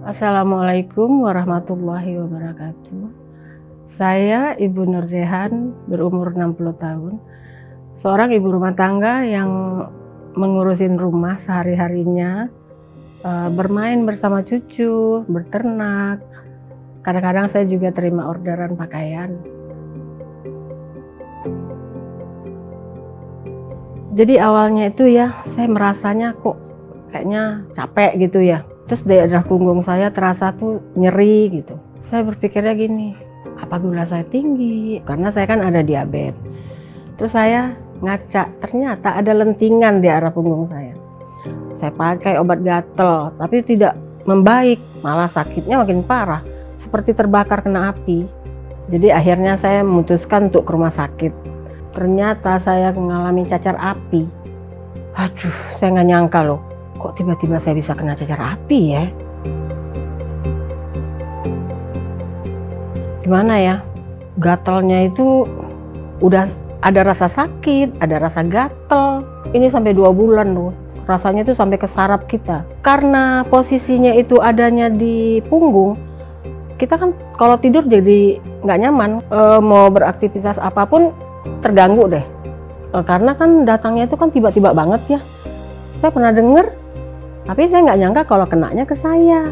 Assalamualaikum warahmatullahi wabarakatuh. Saya Ibu Nurzehan, berumur 60 tahun. Seorang ibu rumah tangga yang mengurusin rumah sehari-harinya, bermain bersama cucu, berternak. Kadang-kadang saya juga terima orderan pakaian. Jadi awalnya itu ya, saya merasanya kok kayaknya capek gitu ya. Terus daerah punggung saya terasa tuh nyeri gitu. Saya berpikirnya gini, apa gula saya tinggi? Karena saya kan ada diabetes. Terus saya ngaca, ternyata ada lentingan di area punggung saya. Saya pakai obat gatel, tapi tidak membaik, malah sakitnya makin parah, seperti terbakar kena api. Jadi akhirnya saya memutuskan untuk ke rumah sakit. Ternyata saya mengalami cacar api. Aduh, saya nggak nyangka loh. Kok tiba-tiba saya bisa kena cacar api ya? Gimana ya? Gatelnya itu udah ada rasa sakit, ada rasa gatel. Ini sampai 2 bulan loh. Rasanya itu sampai ke saraf kita. Karena posisinya itu adanya di punggung, kita kan kalau tidur jadi nggak nyaman. Mau beraktivitas apapun terganggu deh. Karena kan datangnya itu kan tiba-tiba banget ya. Saya pernah dengar, tapi saya nggak nyangka kalau kenanya ke saya.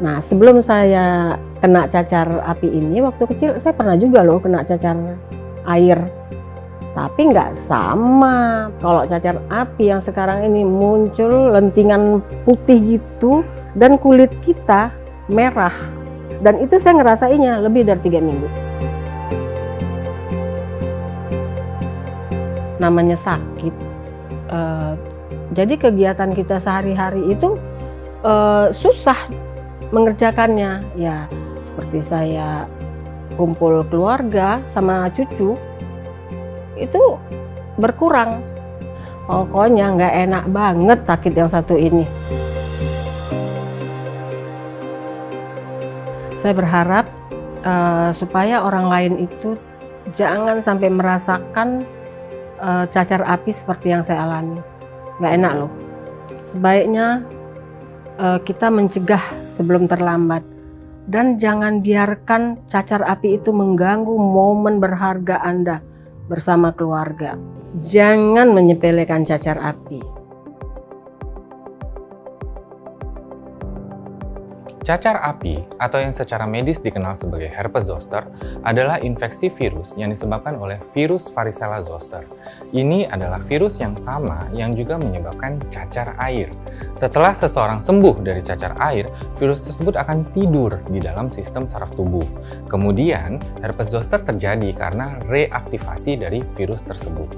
Nah, sebelum saya kena cacar api ini, waktu kecil saya pernah juga loh kena cacar air. Tapi nggak sama. Kalau cacar api yang sekarang ini muncul lentingan putih gitu, dan kulit kita merah. Dan itu saya ngerasainnya lebih dari 3 minggu. Namanya sakit. Jadi kegiatan kita sehari-hari itu susah mengerjakannya. Ya seperti saya kumpul keluarga sama cucu itu berkurang. Pokoknya nggak enak banget sakit yang satu ini. Saya berharap supaya orang lain itu jangan sampai merasakan cacar api seperti yang saya alami. Nggak enak loh. Sebaiknya kita mencegah sebelum terlambat. Dan jangan biarkan cacar api itu mengganggu momen berharga Anda bersama keluarga. Jangan menyepelekan cacar api. Cacar api, atau yang secara medis dikenal sebagai herpes zoster, adalah infeksi virus yang disebabkan oleh virus varicella zoster. Ini adalah virus yang sama yang juga menyebabkan cacar air. Setelah seseorang sembuh dari cacar air, virus tersebut akan tidur di dalam sistem saraf tubuh. Kemudian, herpes zoster terjadi karena reaktivasi dari virus tersebut.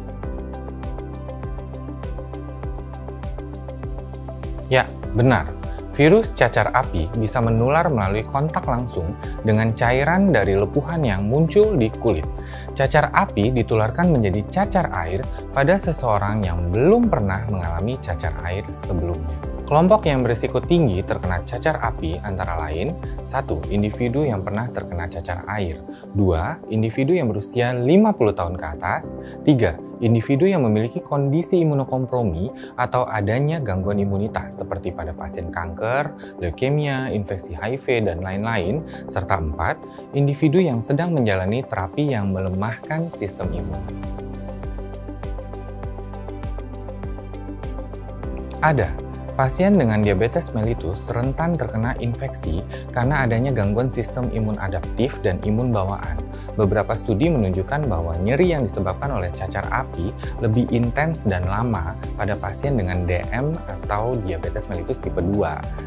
Ya, benar. Virus cacar api bisa menular melalui kontak langsung dengan cairan dari lepuhan yang muncul di kulit. Cacar api ditularkan menjadi cacar air pada seseorang yang belum pernah mengalami cacar air sebelumnya. Kelompok yang berisiko tinggi terkena cacar api antara lain 1. Individu yang pernah terkena cacar air 2. Individu yang berusia 50 tahun ke atas 3. Individu yang memiliki kondisi imunokompromi atau adanya gangguan imunitas seperti pada pasien kanker, leukemia, infeksi HIV, dan lain-lain serta 4. Individu yang sedang menjalani terapi yang melemahkan sistem imun. Ada pasien dengan diabetes mellitus rentan terkena infeksi karena adanya gangguan sistem imun adaptif dan imun bawaan. Beberapa studi menunjukkan bahwa nyeri yang disebabkan oleh cacar api lebih intens dan lama pada pasien dengan DM atau diabetes mellitus tipe 2.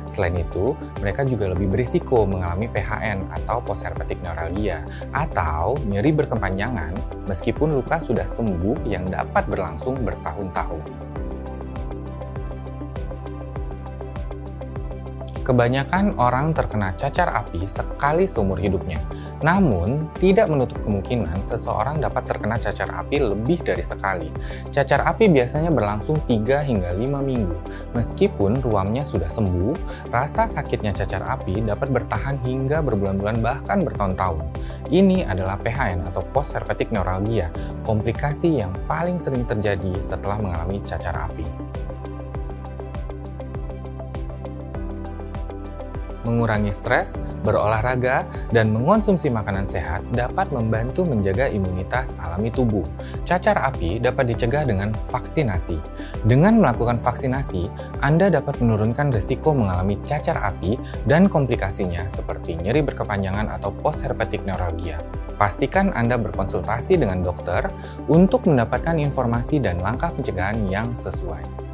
Selain itu, mereka juga lebih berisiko mengalami PHN atau postherpetic neuralgia atau nyeri berkepanjangan meskipun luka sudah sembuh yang dapat berlangsung bertahun-tahun. Kebanyakan orang terkena cacar api sekali seumur hidupnya. Namun, tidak menutup kemungkinan seseorang dapat terkena cacar api lebih dari sekali. Cacar api biasanya berlangsung 3 hingga 5 minggu. Meskipun ruamnya sudah sembuh, rasa sakitnya cacar api dapat bertahan hingga berbulan-bulan bahkan bertahun-tahun. Ini adalah PHN atau postherpetic neuralgia, komplikasi yang paling sering terjadi setelah mengalami cacar api. Mengurangi stres, berolahraga, dan mengonsumsi makanan sehat dapat membantu menjaga imunitas alami tubuh. Cacar api dapat dicegah dengan vaksinasi. Dengan melakukan vaksinasi, Anda dapat menurunkan risiko mengalami cacar api dan komplikasinya seperti nyeri berkepanjangan atau postherpetic neuralgia. Pastikan Anda berkonsultasi dengan dokter untuk mendapatkan informasi dan langkah pencegahan yang sesuai.